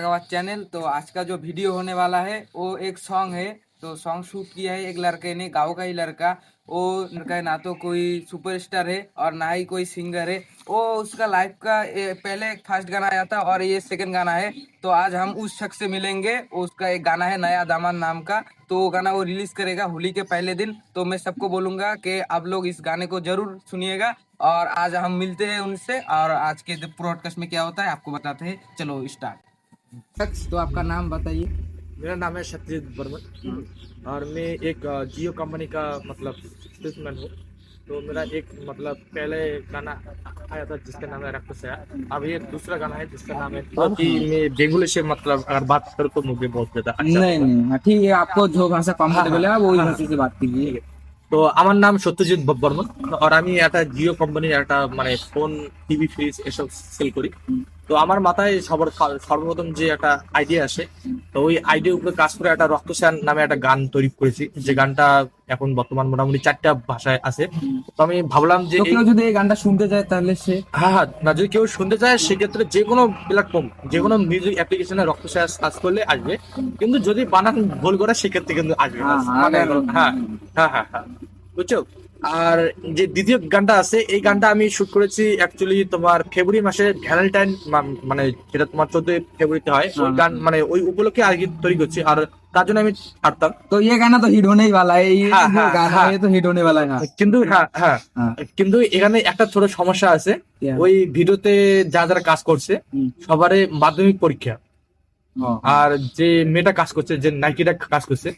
आवाज चैनल। तो आज का जो वीडियो होने वाला है वो एक सॉन्ग है। तो सॉन्ग शूट किया है एक लड़के ने, गाँव का ही लड़का। वो लड़का है ना तो कोई सुपरस्टार है और ना ही कोई सिंगर है। वो उसका लाइफ का पहले फर्स्ट गाना आया था और ये सेकंड गाना है। तो आज हम उस शख्स से मिलेंगे। उसका एक गाना है नया दामन नाम का। तो वो गाना वो रिलीज करेगा होली के पहले दिन। तो मैं सबको बोलूंगा कि आप लोग इस गाने को जरूर सुनिएगा। और आज हम मिलते हैं उनसे और आज के ब्रॉडकास्ट में क्या होता है आपको बताते हैं। चलो स्टार्ट। शख्स, तो आपका नाम बताइए। मेरा नाम है सत्यजीत बर्मन और मैं एक जियो कंपनी का मतलब सेल्समैन हूँ। तो मेरा एक मतलब पहले गाना आया था जिसका नाम है रक्तसया। अब ये दूसरा गाना है जिसका नाम है तो कि मैं बेंगोली से मतलब अगर बात करूँ तो मुझे बहुत ज्यादा अच्छा नहीं नहीं, हाँ ठीक है, आपको जो भाषा कंफर्टेबल है वो भाषा से बात कीजिए। তো আমার নাম সত্যজিৎ বর্মন আর আমি একটা জিও কোম্পানির একটা মানে ফোন টিভি ফ্রিজ এসব সেল করি। তো আমার মাথায় সর্বপ্রথম যে একটা আইডিয়া আসে, তো ওই আইডিয়ার উপরে কাজ করে একটা রক্তশ্যান নামে একটা গান তৈরি করেছি, যে গানটা এখন বর্তমান মোটামুটি 4টা ভাষায় আছে। তো আমি ভাবলাম যে কেউ যদি এই গানটা শুনতে চায় তাহলে সে হ্যাঁ না, যদি কেউ শুনতে চায় সেক্ষেত্রে যে কোনো প্ল্যাটফর্ম যে কোনো মিউজিক অ্যাপ্লিকেশনে রক্তশ্যান সার্চ করলে আসবে, কিন্তু যদি বানান ভুল করে সেক্ষেত্রে কিন্তু আসবে না। মানে হ্যাঁ হ্যাঁ হ্যাঁ হ্যাঁ, বুঝছো। আর যে দ্বিতীয় গানটা আছে এই গানটা আমি শুট করেছি অ্যাকচুয়ালি তোমার ফেব্রুয়ারি মাসে ভ্যালেন্টাইন মানে যেটা তোমার 14 ফেব্রুয়ারিতে হয়, ওই গান মানে ওই উপলক্ষে আর কি তৈরি করছি, আর তার জন্য আমি ছাড়তাম। तो ये गाना तो हिट होने ही वाला है। ये हाँ, जो हाँ, गाना हाँ। है ये तो हिट होने वाला है। हाँ। কিন্তু হ্যাঁ হ্যাঁ हाँ। কিন্তু এখানে একটা ছোট সমস্যা আছে। क्या? ওই ভিডিওতে যারা কাজ করছে সবারই মাধ্যমিক পরীক্ষা, हाँ। আর যে মেয়েটা কাজ করছে, যে নাইকিটা কাজ করছে,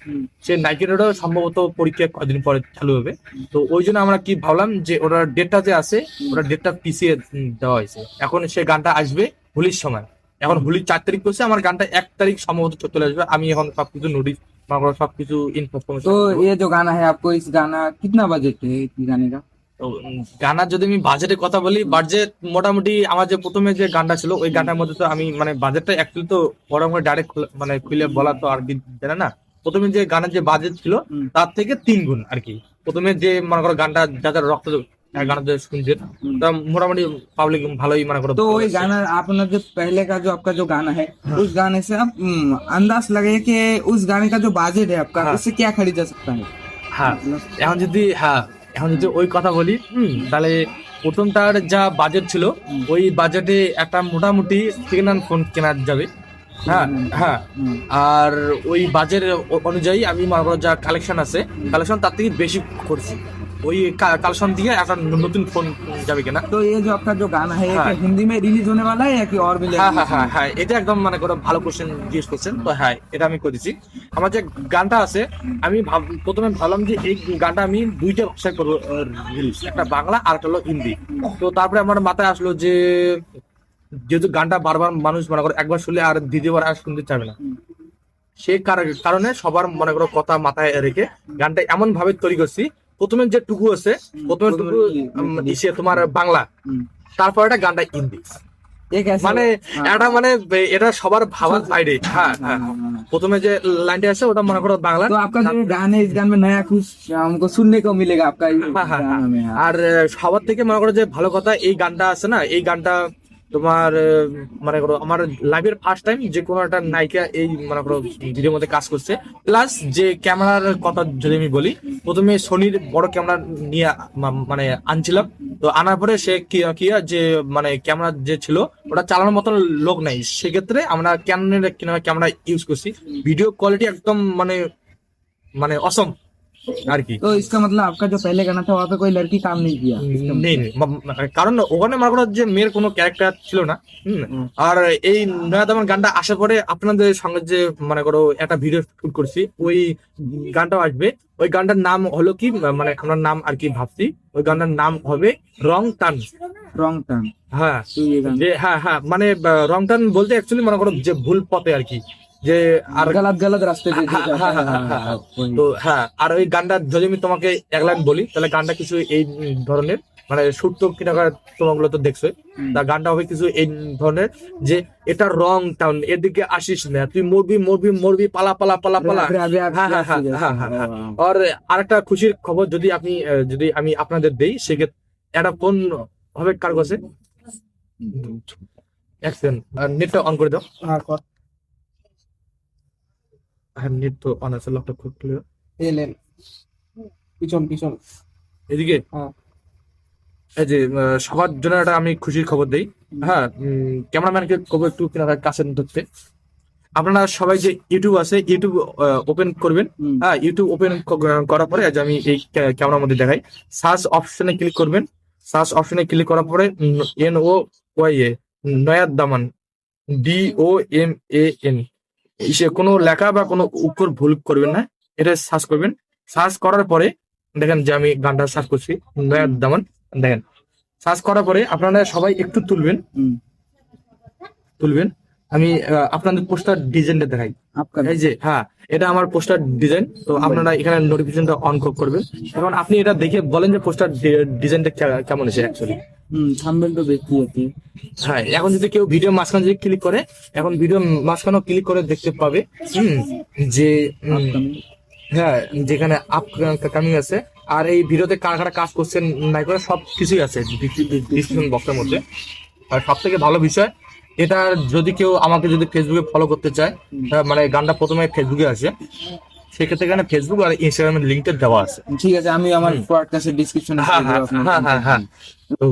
সে নাইকিটারও সম্ভবত পরীক্ষা কদিন পরে চালু হবে। তো ওই জন্য আমরা কি ভাবলাম যে ওটার ডেটটা যে আছে ওটার ডেটটা পিছিয়ে দেওয়া হয়েছে। এখন সে গানটা আসবে হোলির সময়। এখন হোলির 4 তারিখ করছে, আমার গানটা 1 তারিখ সম্ভবত চলে আসবে। আমি এখন সবকিছু নোটিস সবকিছু ইনফরমেশন। तो ये जो गाना है आपको इस गाना कितना बजट है इस गाने का? তো গানার যদি আমি বাজেটের কথা বলি, বাজেট মোটামুটি আমার যে প্রথমে যে গানটা ছিল ওই গানটার মধ্যে তো আমি মানে বাজেটটা অ্যাকচুয়ালি তো বড় করে ডাইরেক্ট মানে খুলে বলা তো আর কি জানে না। প্রথমে যে গানের যে বাজেট ছিল তার থেকে 3 গুণ আর কি। প্রথমে যে মনে করো গানটা যাদের রক্ত गाना जो सुनते तो मोटामोटी पब्लिक भालो ही माना करो। तो वही गाना आपने जो पहले का जो आपका जो गाना है उस गाने से आप अंदाज लगे कि उस गाने का जो बजट है आपका उससे क्या खरीदा सकता है? হ্যাঁ এখন যদি ওই কথা বলি তাহলে প্রথমটার যা বাজেট ছিল ওই বাজেটে একটা মোটামুটি সেকেন্ড হ্যান্ড ফোন কেনা যাবে। হ্যাঁ হ্যাঁ, আর ওই বাজেট অনুযায়ী আমি মনে করো যা কালেকশন আছে কালেকশন তার থেকে বেশি করছি। ওই কালেকশন দিয়ে একটা নতুন ফোন যাবে কিনা। তো এই যে আপনার যে গানা है ये हिंदी में रिलीज होने वाला है या कि और भी? হ্যাঁ হ্যাঁ হ্যাঁ হ্যাঁ, এটা একদম মানে করে ভালো কোশ্চেন জিজ্ঞেস করছেন। তো হ্যাঁ এটা আমি করেছি। আমার যে গানটা আছে আমি প্রথমে ভাবলাম যে এই গানটা আমি 2টা ভাষায় করবো রিলিজ, একটা বাংলা আর একটা হলো হিন্দি। তো তারপরে আমার মাথায় আসলো যে যেহেতু গানটা বারবার মানুষ মনে করো একবার শুনলে আর দ্বিতীয়বার আর শুনতে চাবে না, সেই কারণে সবার মনে করো কথা মাথায় রেখে গানটা এমন ভাবে তৈরি করছি। প্রথমে যে টুকু আছে প্রথমে টুকু তোমার বাংলা, তারপর একটা গানটা হিন্দি, মানে এটা মানে এটা সবার ভাবার বাইরে। হ্যাঁ হ্যাঁ, প্রথমে যে লাইনটা আছে ওটা মনে করো বাংলা। तो आपका जो गाना है इस गाने में नया कुछ हमको सुनने को मिलेगा आपका गाना में। আর সবার থেকে মনে করো যে ভালো কথা এই গানটা আছে না, এই গানটা তোমার মনে করো আমার লাইভের ফার্স্ট টাইম যে কোনো একটা নায়িকা এই মনে করো ভিডিওর মধ্যে কাজ করছে। প্লাস যে ক্যামেরার কথা যদি আমি বলি, প্রথমে সোনির বড় ক্যামেরা নিয়ে মানে আনছিলাম। তো আনার পরে সে কি যে মানে ক্যামেরা যে ছিল ওটা চালানোর মতন লোক নাই, সেক্ষেত্রে আমরা ক্যানোনের ক্যামেরা ইউজ করছি। ভিডিও কোয়ালিটি একদম মানে মানে অসম আর কি। तो इसका मतलब आपका जो पहले गाना था वहाँ पे कोई लड़की काम नहीं किया? নেই কারণ ওখানে মনে করো যে মেয়ের কোনো ক্যারেক্টার ছিল না। আর এই নয়া দামান গানটা আসার পরে আপনাদের সঙ্গে যে মনে করো একটা ভিডিও শুট করছি ওই গানটাও আসবে। ওই গানটার নাম হলো কি মানে আমরা নাম আর কি ভাবছি, ওই গানটার নাম হবে রং টান। Wrong turn? হ্যাঁ যে হ্যাঁ হ্যাঁ মানে রং টান বলতে অ্যাকচুয়ালি মনে করো যে ভুল পথে আর কি, যে আর गलत रास्ते पे তো হ্যাঁ। আর ওই গানটা যদি আমি তোমাকে এক লাইন বলি তাহলে গানটা কিছু এই ধরনের মানে শুট তো কিনা তোমাগুলো তো দেখছো, তা গানটা হবে কিছু এই ধরনের যে এটা রং টাউন, এদিকে আসিস না তুই মরবি মরবি মরবি পালা পালা পালা পালা। হ্যাঁ হ্যাঁ হ্যাঁ হ্যাঁ হ্যাঁ। আর আরেকটা খুশির খবর যদি আমি আপনাদের দেই, সেক্ষেত্রে একটা ফোন হবে কার কাছে। নেটটা অন করে দাও। হ্যাঁ নেট তো অন আছে, লকটা খুব ক্লিয়ার। এলেন পিছন পিছন। এদিকে হ্যাঁ এই যে সবার জন্য একটা আমি খুশির খবর দেই। হ্যাঁ, ক্যামেরাম্যানকে কবে একটু কাছে ধরতে। আপনারা সবাই যে ইউটিউব আছে, ইউটিউব ওপেন করবেন। হ্যাঁ, ইউটিউব ওপেন করার পরে আজ আমি এই ক্যামেরার মধ্যে দেখাই, সার্চ অপশনে ক্লিক করবেন। সার্চ অপশনে ক্লিক করার পরে NOYA নয়াদ দামান DOMAN কোনো লেখা বা কোনো উত্তর ভুল করবেন না, এটা সার্চ করবেন। সার্চ করার পরে দেখেন যে আমি গানটা সার্চ করছি নয়াদ দামান, দেখেন সার্চ করার পরে আপনারা সবাই একটু তুলবেন। আমি আপনাদের পোস্টার ডিজাইনটা দেখাই। এই যে হ্যাঁ, এটা আমার পোস্টার ডিজাইন। তো আপনারা এখানে নোটিফিকেশনটা অন করবেন। এখন আপনি এটা দেখে বলেন যে পোস্টার ডিজাইনটা কেমন হয়েছে অ্যাকচুয়ালি। থাম্বনেল তো দেখতে হচ্ছে। হ্যাঁ, এখন যদি কেউ ভিডিও মাঝখানে যদি ক্লিক করে, এখন ভিডিও মাঝখানেও ক্লিক করে দেখতে পাবে যে হ্যাঁ, যেখানে আপকামিং আছে। আর এই ভিডিওতে কারা কারা কাজ করছেন নাই করে সব কিছুই আছে ডিসক্রিপশন বক্সের মধ্যে। আর সব থেকে ভালো বিষয়, এটা যদি কেউ আমাকে যদি ফেসবুকে ফলো করতে চায়, মানে গানটা প্রথমে ফেসবুকে আসে, সেক্ষেত্রে এখানে ফেসবুক আর ইনস্টাগ্রামের লিঙ্কটা দেওয়া আছে। ठीक है, আমি আমার पॉडकास्ट डिस्क्रिप्शन में हाँ, हाँ, हाँ, हाँ।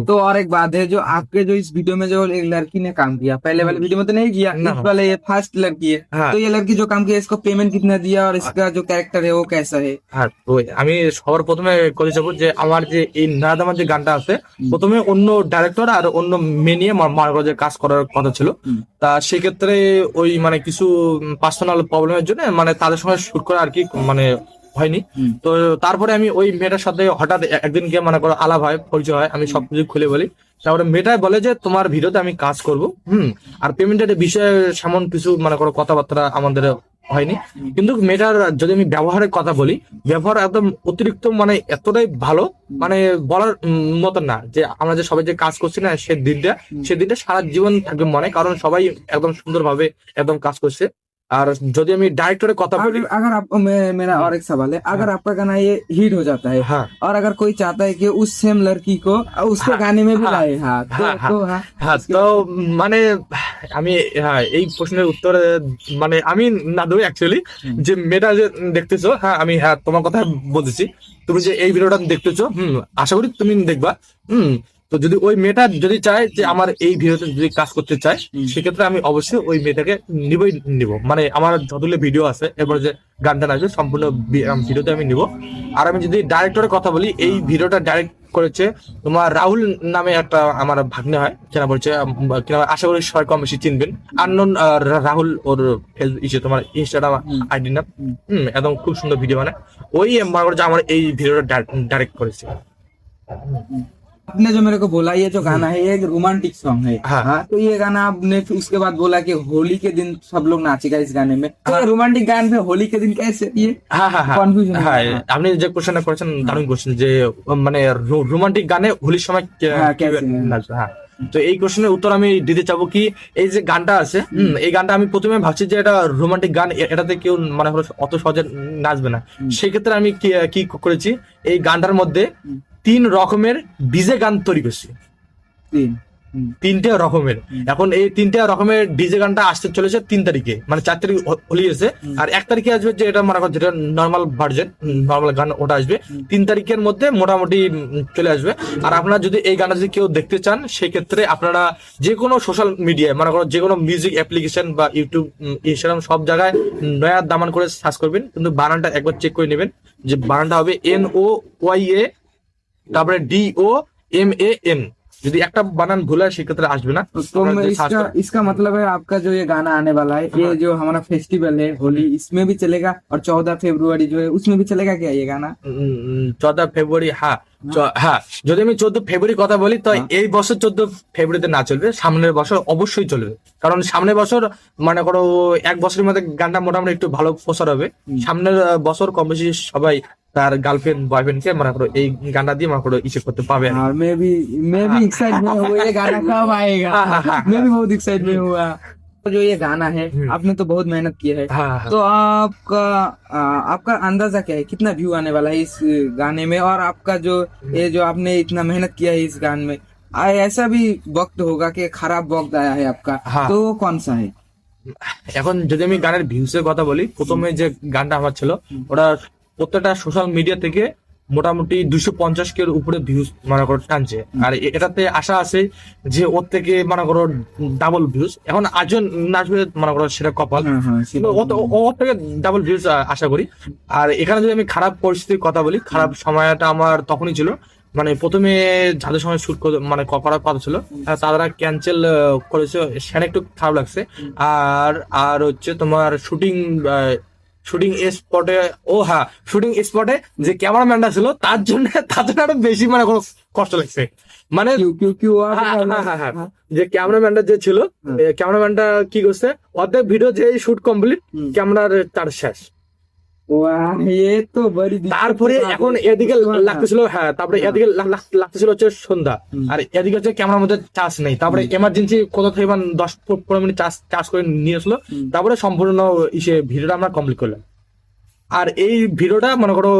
तो और एक बात है, जो आपके जो इस वीडियो में जो एक लड़की ने काम किया, पहले वाले वीडियो में तो नहीं किया, ना। इस वाले ये फर्स्ट लड़की है। हाँ। तो ये लड़की जो काम किया, इसको पेमेंट कितना दिया और इसका जो कैरेक्टर है वो कैसा है? হ্যাঁ, তো আমি সবার প্রথমে করে যাবো যে আমার যে এই নাদামার যে গানটা আছে, প্রথমে অন্য ডাইরেক্টর আর অন্য মেয়ে নিয়ে যে কাজ করার কথা ছিল। তা সেক্ষেত্রে ওই মানে কিছু পার্সোনাল প্রবলেমের জন্য মানে তাদের সঙ্গে শুট করা আর কি মানে হয়নি। তো তারপরে আমি ওই মেয়েটার সাথে হঠাৎ একদিনকে মনে করো আলাপ হয়, পরিচয় হয়, আমি সবকিছু খুলে বলি। তারপরে মেয়েটাই বলে যে তোমার ভিডিওতে আমি কাজ করব, আর পেমেন্টের বিষয়ে সেমন কিছু মনে করো কথাবার্তা আমাদের হয়নি। কিন্তু মেয়েটার যদি আমি ব্যবহারের কথা বলি, ব্যবহার একদম অতিরিক্ত মানে এতটাই ভালো, মানে বলার মতন না। যে আমরা যে সবাই যে কাজ করছি না, সেদিনটা সারা জীবন থাকবে মনে, কারণ সবাই একদম সুন্দরভাবে একদম কাজ করছে। আর যদি আমি ডাইরেক্টরের কথা বলি, अगर आप मेरा और एक सवाल है, अगर आपका गाना ये हिट हो जाता है, हाँ। और अगर कोई चाहता है कि उस सेम लड़की को उसको गाने में भी लाए, हाँ, হ্যাঁ, তো মানে আমি হ্যাঁ এই প্রশ্নের উত্তর মানে আমি না দেবো অ্যাকচুয়ালি। যে মেয়েটা যে দেখতেছো, হ্যাঁ আমি হ্যাঁ তোমার কথা বলতেছি, তুমি যে এই ভিডিওটা দেখতেছো, আশা করি তুমি দেখবা। তো যদি ওই মেয়েটা যদি চায় যে আমার এই ভিডিওতে যদি কাজ করতে চায়, সেক্ষেত্রে আমি অবশ্যই ওই মেয়েটাকে নিব। মানে আমার যতগুলো ভিডিও আছে, এরপরে যে গানটা আসবে সম্পূর্ণ ভিডিওতে আমি নিব। আর আমি যদি ডাইরেক্টরের কথা বলি, এই ভিডিওটা ডাইরেক্ট করেছে তোমার রাহুল নামে একটা আমার ভাগ্নে হয়, কেনা বলছে কিনা, আশা করি সবাই কম বেশি চিনবেন। আননোন রাহুল ওর তোমার ইনস্টাগ্রাম আইডি নাম। একদম খুব সুন্দর ভিডিও, মানে ওই মনে করছে আমার এই ভিডিওটা ডাইরেক্ট করেছে। आपने जो मेरे को बोला, ये जो गाना है ये एक रोमांटिक सॉन्ग है, हाँ। हाँ, तो ये गाना आपने फिर उसके बाद बोला कि होली के दिन सब लोग नाचेगा इस गाने में, तो ये रोमांटिक गाने पे होली के दिन कैसे ये হ্যাঁ হ্যাঁ হ্যাঁ Confusion হ্যাঁ, है। আপনি যে কোশ্চেনটা করেছেন দারুণ কোশ্চেন, যে মানে রোমান্টিক গানে হোলির সময় হ্যাঁ, কিভাবে कैसे? নাচবে। হ্যাঁ, তো এই কোশ্চেনের উত্তর আমি দিতে চাবো কি, এই যে গানটা আছে, এই গানটা আমি প্রথমে ভাবছি যে এটা রোমান্টিক গান, এটাতে কেউ মানে হলো অত সহজে নাচবে না। সেক্ষেত্রে আমি কি করেছি, এই গানটার মধ্যে 3 রকমের ডিজে গান তৈরি করছি। तीन 3টে রকমের। এখন এই 3টে রকমের ডিজে গানটা আসতে চলেছে 3 তারিখে, মানে 4 তারিখ হোলি এসে, আর 1 তারিখে আসবে যে এটা মনে করো যেটা নর্মাল ভার্জন, নর্মাল গান, ওটা আসবে 3 তারিখের মধ্যে মোটামুটি চলে আসবে। আর আপনারা যদি এই গানটা যদি কেউ দেখতে চান, সেক্ষেত্রে আপনারা যে কোনো সোশ্যাল মিডিয়ায় মনে করো যে কোনো মিউজিক অ্যাপ্লিকেশন বা ইউটিউব, ইনস্টাগ্রাম সব জায়গায় নয়া দামান করে সার্চ করবেন, কিন্তু বানানটা একবার চেক করে নেবেন যে বানানটা হবে NOYA তারপরে DOMAN। যদি একটা বানান ভুল হয় সেক্ষেত্রে আসবে না। तो मैं इसका मतलब है आपका जो ये गाना आने वाला है, ये जो हमारा फेस्टिवल है होली, इसमें भी चलेगा, और 14 फरवरी जो है उसमें भी चलेगा क्या ये गाना? 14 ফেব্রুয়ারি, হ্যাঁ যদি আমি 14 ফেব্রুয়ারি কথা বলি, তো এই বছর 14 ফেব্রুয়ারিতে না চলবে, সামনের বছর অবশ্যই চলবে। কারণ সামনের বছর মনে করো 1 বছরের মধ্যে গানটা মোটামুটি একটু ভালো প্রচার হবে। সামনের বছর কম বেশি সবাই তার গার্লফ্রেন্ড বয়ফ্রেন্ডকে মনে করো এই গানটা দিয়ে মনে করো ইচ্ছে করতে পাবে। और मैं भी एक्साइटमेंट हुआ, ये गाना कब आएगा, मैं भी बहुत एक्साइटमेंट हुआ। तो जो ये गाना है, आपने तो बहुत मेहनत की है, तो आपका अंदाजा क्या है, कितना व्यू आने वाला है इस गाने में? और आपका जो ये जो आपने इतना मेहनत किया है इस गाने में, ऐसा भी वक्त होगा कि खराब वक्त आया है आपका, तो वो कौन सा है? এখন যদি আমি গানের ভিউজের কথা বলি, প্রথমে যে গানটা আমার ছিল ওটা প্রত্যেকটা সোশ্যাল মিডিয়া থেকে মোটামুটি 250 এর উপরে ভিউজ মনে করো টানছে। আর এটাতে আশা আছে যে ওর থেকে মনে করো ডাবল ভিউজ, এখন আজও নাচবে মনে করো সেটা কপাল, কিন্তু ওর থেকে ডাবল ভিউজ আশা করি। আর এখানে যদি আমি খারাপ পরিস্থিতির কথা বলি, খারাপ সময়টা আমার তখনই ছিল, মানে প্রথমে যাদের সময় শুট মানে করার কথা ছিল তারা ক্যান্সেল করেছে, সেটা একটু খারাপ লাগছে। আর আর হচ্ছে তোমার শুটিং স্পটে, ও হ্যাঁ, শুটিং স্পটে যে ক্যামেরাম্যানটা ছিল তার জন্য আরো বেশি মানে কোনো কষ্ট লাগছে। মানে হ্যাঁ, যে ক্যামেরাম্যানটা যে ছিল, ক্যামেরাম্যানটা কি করছে, অর্ধেক ভিডিও যে শুট কমপ্লিট, ক্যামেরার তার শেষ। তারপরে এখন এদিকে লাগতেছিল, হ্যাঁ, তারপরে এদিকে লাগতেছিল হচ্ছে সন্ধ্যা, আর এদিকে হচ্ছে ক্যামেরার মধ্যে চার্জ নেই। তারপরে এমার্জেন্সি কোথা থেকে 10-15 মিনিট চার্জ করে নিয়ে আসলো, তারপরে সম্পূর্ণ ভিডিওটা আমরা কমপ্লিট করলাম। আর এই ভিডিওটা মনে করো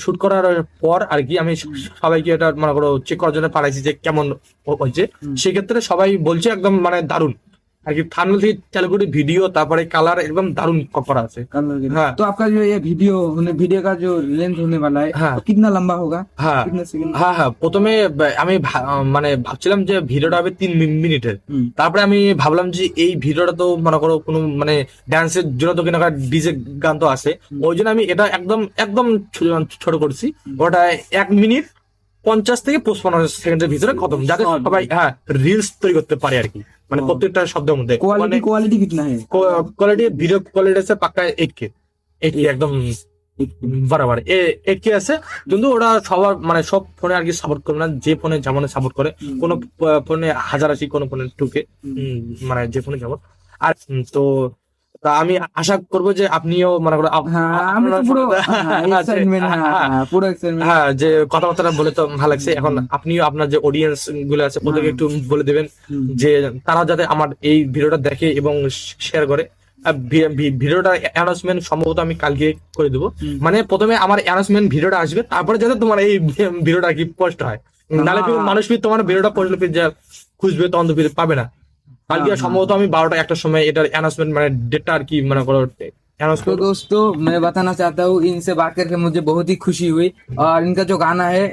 শুট করার পর আর কি আমি সবাইকে এটা মনে করো চেক করার জন্য পাঠাইছি যে কেমন হয়েছে। সেক্ষেত্রে সবাই বলছে একদম মানে দারুণ আর কি, থাম্বনেল থেকে চালু করে ভিডিও, তারপরে কালার একদম দারুণ করা আছে। हाँ, तो आपका जो ये वीडियो का जो लेंथ होने वाला है, हाँ, तो कितना लंबा होगा? হ্যাঁ कितने सेकंड? হ্যাঁ, প্রথমে আমি মানে ভাবছিলাম যে ভিডিওটা হবে 3 মিনিটের। তারপরে আমি ভাবলাম যে এই ভিডিওটা তো মনে করো কোনো মানে ড্যান্সের জন্য তো কিনা ডিজে গান তো আছে, ওই জন্য আমি এটা একদম একদম ছোট করছি। ওটা 1 মিনিট 50 থেকে 55 সেকেন্ডের ভিতরে খতম, যাতে সবাই হ্যাঁ রিলস তৈরি করতে পারে আর কি, মানে প্রত্যেকটা শব্দের মধ্যে। क्वालिटी कितना है? কোয়ালিটি, ভিডিও কোয়ালিটি আছে পাক্কা 8K একদম বরাবর 8K আছে, কিন্তু ওরা সবার মানে সব ফোনে আর কি সাপোর্ট করে না, যে ফোনে যেমন সাপোর্ট করে, কোন ফোনে 1080, কোন ফোনে 2K, মানে যে ফোনে যেমন। আর তো আমি আশা করবো যে আপনিও মনে করো হ্যাঁ, যে কথাবার্তা বলে তো ভালো লাগছে। এখন আপনিও আপনার যে অডিয়েন্স গুলো আছে ওদেরকে একটু বলে দেবেন যে তারা যাতে আমার এই ভিডিওটা দেখে এবং শেয়ার করে। ভিডিওটা অ্যানাউন্সমেন্ট সম্ভবত আমি কালকে করে দেবো, মানে প্রথমে আমার অ্যানাউন্সমেন্ট ভিডিওটা আসবে, তারপরে যাতে তোমার এই ভিডিওটা কি পোস্ট হয়, নাহলে মানুষ তোমার ভিডিওটা পোস্ট খুঁজবে, তখন তো পাবে না। কালকে সম্ভবত আমি 12টা-1টার সময় এটার অ্যানাউন্সমেন্ট মানে ডেটটা আর কি মনে করো। तो दोस्तों मैं बताना चाहता हूँ, इनसे बात करके मुझे बहुत ही खुशी हुई। और इनका जो गाना है,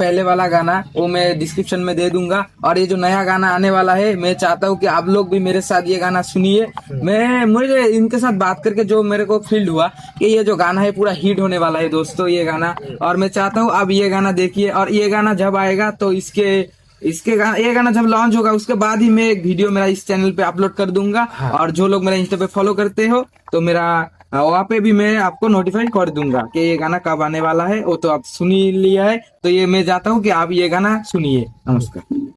पहले वाला गाना वो मैं डिस्क्रिप्शन में दे दूंगा, और ये जो नया गाना आने वाला है मैं चाहता हूँ कि आप लोग भी मेरे साथ ये गाना सुनिए। मुझे इनके साथ बात करके जो मेरे को फील हुआ कि ये जो गाना है पूरा हिट होने वाला है दोस्तों, ये गाना। और मैं चाहता हूँ अब ये गाना देखिए, और ये गाना जब आएगा तो ये गाना जब लॉन्च होगा उसके बाद ही मैं एक वीडियो मेरा इस चैनल पे अपलोड कर दूंगा। और जो लोग मेरा इंस्टा पे फॉलो करते हो तो मेरा वहाँ पे भी मैं आपको नोटिफाई कर दूंगा कि ये गाना कब आने वाला है। वो तो आप सुन ही लिया है, तो ये मैं चाहता हूँ कि आप ये गाना सुनिए। नमस्कार।